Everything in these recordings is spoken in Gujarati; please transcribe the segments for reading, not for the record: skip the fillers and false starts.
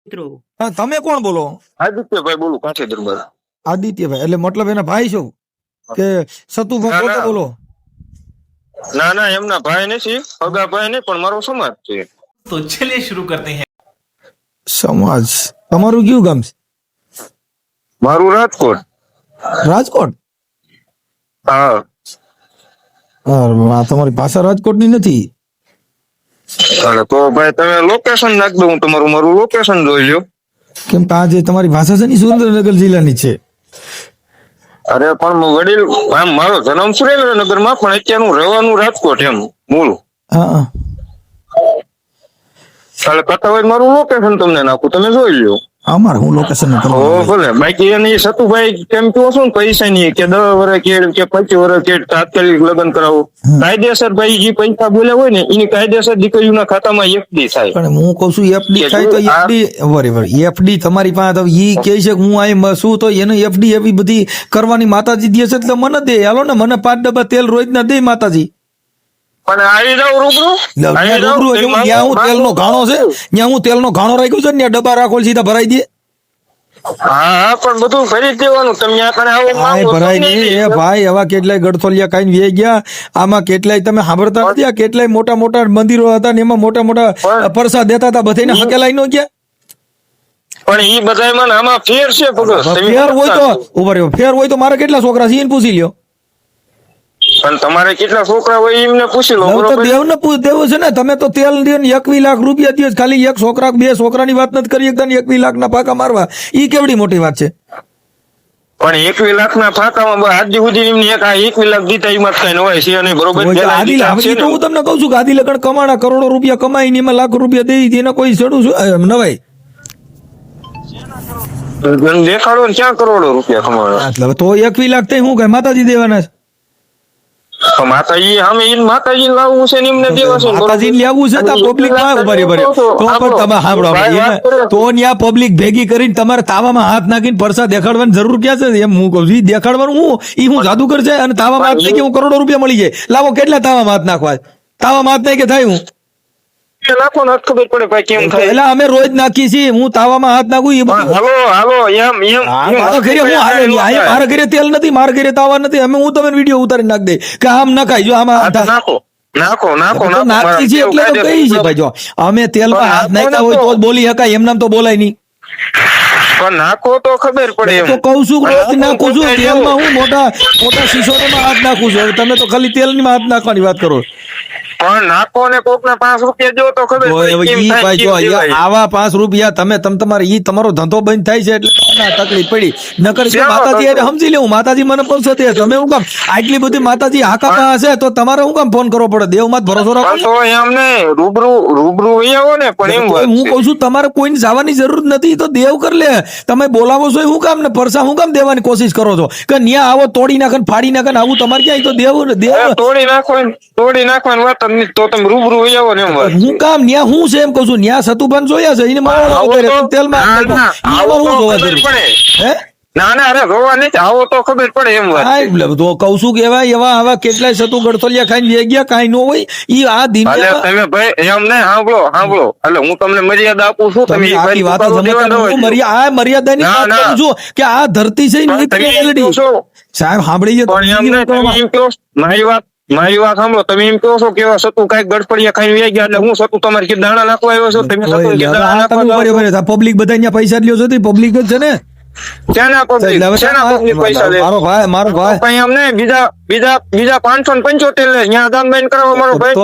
મિત્રો હા, તમે કોણ બોલો? આદિત્યભાઈ બોલું, કાંઠે દરબાર. આદિત્યભાઈ એટલે મતલબ એના ભાઈ છો કે સતુભાઈ પોતે બોલો? ના ના, એમના ભાઈ નથી, સગા ભાઈ નહીં, પણ મારો સમાજ છે. તો ચલિए शुरू करते हैं. સમાજ તમારું કયું ગામ છે? મારું રાજકોટ. રાજકોટ? હા. તમારી ભાષા રાજકોટની નથી. અરે તો ભાઈ તમે લોકેશન નાખ દો, હું મારું લોકેશન જોઈ લ્યો. કેમ કે આ જે તમારી ભાષા છે ને સુરેન્દ્રનગર જિલ્લાની છે. અરે પણ વડીલ, આમ મારો જન્મ સુરેન્દ્રનગર માં, પણ અત્યારનું રહેવાનું રાજકોટ એમ મૂળ. હા, એટલે કરતા હોય મારું લોકેશન તમને નાખું, તમે જોઈ લ્યો. અમારે હું લોકેશન ભલે. બાકી એની સતુભાઈ કેમ કહો છો ને, પૈસા ની કે 10 વર્ષ કે 25 વર્ષ કે તાત્કાલિક લગ્ન કરાવો, કાયદેસર ભાઈ જે પૈસા બોલ્યા હોય ને એની કાયદેસર દીકરીઓના ખાતામાં એફડી થાય. પણ હું કઉ છું એફડી થાય તો એફડી બરાબર, એફડી તમારી પાસે ઈ કહે છે કે હું આ શું, તો એને એફડી એવી બધી કરવાની માતાજી દે છે એટલે મને દે. હાલો ને, મને 5 ડબ્બા તેલ રોજ ના દે માતાજી. પણ આવી જાવ રૂબરૂ. ત્યાં હું તેલનો ઘાણો છે, ત્યાં હું તેલનો ઘાણો રાખ્યો છે ને, ડબ્બા રાખો સીધા ભરાઈ દે. હા, પણ બધું ભરી દેવાનું. તમે ભરાય નહીં એ ભાઈ. એવા કેટલાય ગડથોલિયા કાઈ વે ગયા. આમાં કેટલાય તમે સાંભળતા નથી, આ કેટલાય મોટા મોટા મંદિરો હતા ને એમાં મોટા મોટા પરસાદ દેતા હતા, બધાને હકેલાઈ નો ગયા. પણ ઈ બધામાં આમાં ફેર છે. ફેર હોય તો ઉભા રહ્યો, ફેર હોય તો મારે કેટલા છોકરા છે એને પૂછી લ્યો. પણ તમારે કેટલા છોકરા હોય એમને પૂછી લો. દેવને દેવું છે ને. તમે તો તેલ દે 21 લાખ રૂપિયા દે, ખાલી એક છોકરા 2 છોકરાની વાત નથી કરી શકતા, 21 લાખ ના પાકા મારવા, ઈ કેવડી મોટી વાત છે. પણ 21 લાખ ના ફાંકામાં આજ સુધી એમને 21 લાખ દીધા એમાં કઈ નવાય છે અને બરોબર. હું તમને કઉ છું કે આદિ લગન કમાણા કરોડો રૂપિયા કમાઈ ને એમાં લાખ રૂપિયા દઈ એને કોઈ ચડું નવાય દેખાડો ને ક્યાં કરોડો રૂપિયા કમાવા. તો 21 લાખ થઈ હું કઈ માતાજી દેવાના છે? માતાજી સામે માતાજી લાવવું છે ને એમને દેવા છે. માતાજી લેવું છે તો પબ્લિક માં ઉભા તો પણ તમે સાંભળો, તો ત્યાં પબ્લિક ભેગી કરીને તમારે તાવામાં હાથ નાખીને પરસા દેખાડવાની જરૂર ક્યાં છે? એમ હું કહું છું, દેખાડવાનું હું જાદુગર છે અને તાવામાં હાથ નાખી હું કરોડો રૂપિયા મળી જાય. લાવો કેટલા તાવામાં હાથ નાખવા? તાવામાં હાથ નાખી થાય હું નાખો ને ખબર પડે ભાઈ કેમ થાય. એટલે અમે રોજ નાખી છીએ, હું તાવામાં હાથ નાખું એ બધું. મારા ઘરે તેલ નથી, મારા ઘરે તાવા નથી. અમે હું તમને વિડીયો ઉતારી નાખ દે કે આમ નખાય. જો આમાં નાખો નાખી છે એટલે તો કહી છે ભાઈ. જો અમે તેલમાં હાથ નાખ્યા હોય તો બોલી શકાય, એમ નામ તો બોલાય નહીં. પણ નાખો તો ખબર પડે. તો કઉ છું રોજ નાખું છું તેલમાં, હું મોટા મોટા શીશોમાં હાથ નાખું છું. તમે તો ખાલી તેલની હાથ નાખવાની વાત કરો. પણ નાખો ને કોક ને 5 રૂપિયા જો તો ખબર પડે. આવા 5 રૂપિયા તમે તમારે ઈ તમારો ધંધો બંધ થાય છે એટલે તકલીફ પડી. નકર માતાજી સમજી લેવું, માતાજી મને પહોંચશે તે તમે હું કામ આટલી બધી માતાજી હાકા હશે તો તમારે હું કામ ફોન કરવો પડે? દેવ માં ભરોસો રાખો. એમને રૂબરૂ આવો ને. પણ હું કઉ છું તમારે કોઈને જવાની જરૂર નથી, તો દેવ કર લે. તમે બોલાવો છો હું કામ ને પરસા હું કામ દેવાની કોશિશ કરો છો કે ન્યા આવો તોડી નાખે ફાડી નાખે આવું તમારે ક્યાંય? તો દેવ તોડી નાખવાની વાત તો તમે રૂબરૂ આવો ને. હું કામ ન્યા હું છે એમ કઉ છું, ન્યા સતુભાન જોયા છે એને તેલમાં ના ના, અરે રોવા નહીં, આવો તો ખબર પડે એમ વાત. તો કઉ છું કે એવા આવા કેટલાય સતુ ગડથોલિયા ખાઈને વે ગયા, કાંઈ ન હોય ઈ આ દિન. તમે ભાઈ એમ નહીં, સાંભળો એટલે હું તમને મર્યાદા આપું છું. તમે મર્યાદાની વાત કરું છું કે આ ધરતી છે સાહેબ. સાંભળી મારી વાત સાંભળો. તમે એમ કહો છો કે સતુ કઈક ગડપડિયા ખાઈને વે ગયા એટલે હું સતુ તમારે દાણા નાખવા આવ્યો છો? તમે પબ્લિક બધા પૈસા લ્યો છો, પબ્લિક જ છે ને. મારો ભાઈ અમને બીજા 575 લે ત્યાં દાન બેન કરવા મારો ભાઈ.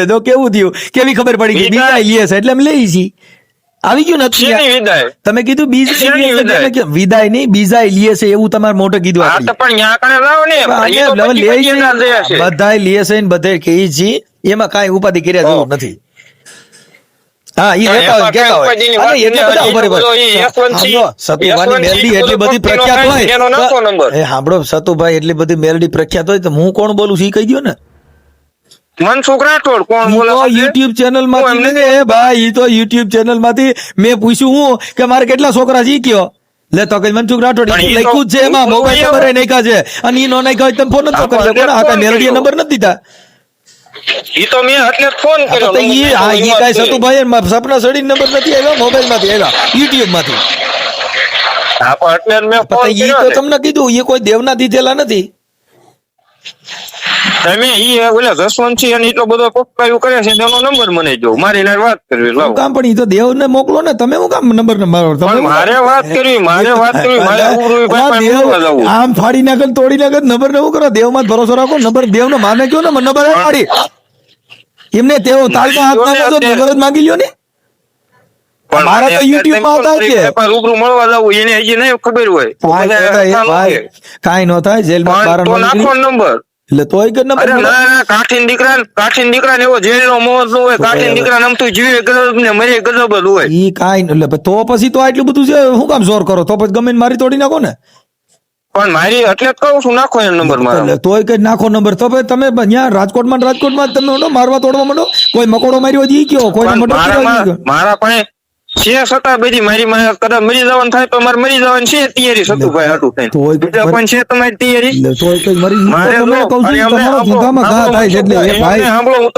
તો કેવું થયું, કેવી ખબર પડી કે બીજા લે છે એટલે અમે લઈ છીએ. આવી ગયું નથી. તમે કીધું બીજા વિદાય નહીં, બીજા લે છે એવું તમારે મોટે કીધું. બધા લે છે ને બધા કહી છે, એમાં કઈ ઉપાધિ કર્યા જેવું નથી. હા, સતુભાઈ મેલડી એટલી બધી પ્રખ્યાત હોય. સતુભાઈ એટલી બધી મેલડી પ્રખ્યાત હોય તો હું કોણ બોલું છું કહી દો ને. મનસુખ રાઠોડ કોણ બોલે? યુટ્યુબ ચેનલ માંથી ભાઈ, ઈ તો યુટ્યુબ ચેનલ માંથી મેં પૂછ્યું હું કે મારે કેટલા છોકરા જી કયો લે તો કઈ મનસુખ રાઠોડ પણ ઈ તો- લખ્યું જ છે એમાં મોબાઈલ નંબર નાખ્યા છે અને ઈ નો નાખ્યા હોય તમે ફોન નતો કરી શકો ને આ કઈ મેલડી નંબર નથી દીધા ઈ તો મેં એટલે જ ફોન કર્યો તો ઈ હા ઈ કઈ સતુભાઈ સપના સડી નંબર નથી આવ્યા મોબાઈલ માંથી આવ્યા યુટ્યુબ માંથી હા પણ એટલે જ મેં ફોન ઈ કર્યો તો ને. તમને કીધું એ કોઈ દેવના દીધેલા નથી તમે ઈ ઓલા જસવંતસિંહ અને એટલો બધો પપ્પાયું કરે છે તેનો નંબર મને જો મારી લાર વાત કરવી શું લાવો કામ પણ ઈ તો દેવને મોકલો ને તમે શું કામ નંબર મારો તમે પણ મારે વાત કરવી મારે ઉરુઈ ભાઈ પાસે મળવા જવું. આમ ફાડી નાખે ને તોડી નાખે નંબર ને શું કરો દેવમાં જ ભરોસો રાખો નંબર દેવનો માને કયો ને નંબર ફાડી એમને તેઓ તાલમાં હાથ નાખો તો નંબર જ માંગી લ્યો ને પણ મારા તો મારે YouTube માં આવતા જ છે. ઉરુઈ ભાઈ રૂબરૂ મળવા જવું એને હજી નહીં ખબર હોય તો બધા ભાઈ કાઈ નો થાય જેલમાં બહાર પણ તો નો નાખો નીકળી. નંબર એટલે તોય કે નંબર અરે ના કાઠીન દીકરા એવો જેલનો મોહ ન હોય કાઠીન દીકરા આમ તો જીવે ગજબ ને મરે ગજબ જ હોય ઈ કાઈ એટલે તો પછી તો આટલું બધું છે શું કામ જોર કરો તો પછી ગમે ને મારી તોડી નાખો ને પણ મારી એટલે જ કહું છું નાખો એ નંબર મારો એટલે તોય કઈ નાખો નંબર તો પછી તમે ત્યાં રાજકોટમાં ને રાજકોટમાં જ તમે માંડો મારવા તોડવા માંડો કોઈ મકોડો માર્યો હોય તો ઈ કયો કોઈ પણ મર્ડર કર્યો હોય તો ઈ કયો. મારા પાસે છે છતાં બધી મારી માં કદાચ મરી જવાનું થાય તો મારે મરી જવાની છે તૈયારી સતુભાઈ હાટું થઈને તોય બીજા કોઈ છે તમારી તૈયારી એટલે તોય કઈ મરી મારે તમને તો- કહું છું અરે અમને તમારો સાંભળો, ધંધામાં ઘા થાય છે એટલે એ અમને ભાઈ સાંભળો, હું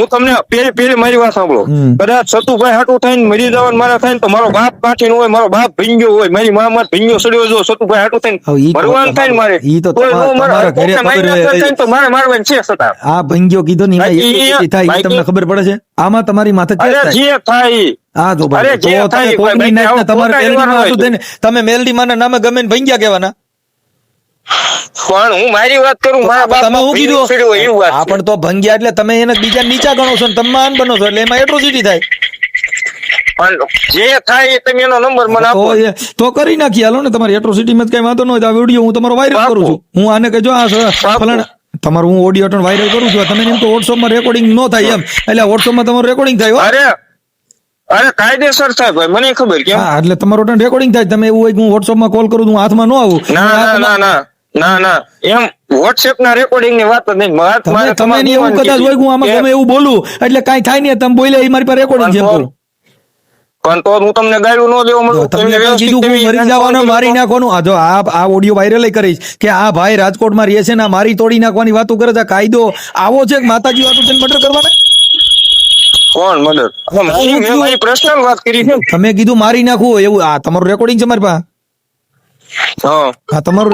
તમને પેલી મારી વાત સાંભળો હમ. કદાચ સતુભાઈ હાટું થઈને મરી જવાનું મારા થાય ને તો મારો બાપ કાઠીનો હોય મારો બાપ ભીંગ્યો હોય મારી મા માર ભીંગ્યો સડ્યો જો સતુભાઈ હાટું થઈને હવે ઈ તો મરવાનું થાય ને મારે ઈ તો તોય તમારા- હું મારા- તમારા ઘરે કોકને મારી ખબર નાખતા હોય. થાય ને તો મારે મારવાની છે છતાં આ ભંગ્યો કીધો ને એમાં બાકી એટલી થાય ઈ બાકી- તમને ખબર પડે છે આમાં તમારી માથે અરે કેસ થાય જે થાય હા જો ભાઈ અરે જે તો થાય તમે કોકની ભાઈ, નાખને આવું તમારે ખોટા મેલડીમાં વ્યવહાર હતું હોય. તેને તમે મેલડીમાંના નામે ગમે ને ભંગ્યા કહેવાના પણ હું મારી વાત કરું મારા બાપ તમે શું કીધું એવું વાત આ છે. પણ તો ભંગ્યા એટલે તમે એને બીજા નીચા ગણો છો ને તમે મહાન બનો છો એટલે એમાં એટ્રોસિટી થાય પણ જે થાય એ તમે એનો નંબર મને આપો તો કરી નાખીએ હાલો ને તમારી એટ્રોસિટીમાં જ કઈ વાંધો ન હોય તો આ વિડીયો હું તમારો વાયરલ પાકું. કરું છું હું આને કહેજો આ ફલાણા તમારું હું ઓડિયો ટન વાયરલ કરું છું તમે એમ તો વોટ્સઅપમાં રેકોર્ડિંગ ન થાય એમ એટલે વોટ્સઅપમાં તમારું રેકોર્ડિંગ થાય હો. અરે કાયદેસર થાય ભાઈ મને ખબર કેમ હા એટલે તમારું ટન રેકોર્ડિંગ થાય તમે એવું હોય કે હું વોટ્સઅપમાં કોલ કરું તો હું હાથમાં ન આવું ના એમ વોટ્સએપ ના રેકોર્ડિંગ ની વાત જ નહીં તમે ની એવું કદાચ હોય કે હું આમાં ગમે એવું બોલું એટલે કાંઈ થાય નહીં તમે બોલ્યા એ મારી પાસે રેકોર્ડિંગ છે એમ કહું. પણ તો હું તમને ગાળું ન દેવા મળું તમને કઈ કીધું કે હું મરી જવાનો મારી નાખવાનું આ જો આ ઓડિયો વાયરલ કરીશ કે આ ભાઈ રાજકોટમાં રહે છે ને આ મારી તોડી નાખવાની વાતો કરે છે આ કાયદો આવો છે કે માતાજી વાતો છે મર્ડર કરવાના કોણ મદદ મેં મારી પર્સનલ વાત કરી છે તમે કીધું મારી નાખવું એવું આ તમારું રેકોર્ડિંગ છે મારી પાસે હા આ તમારું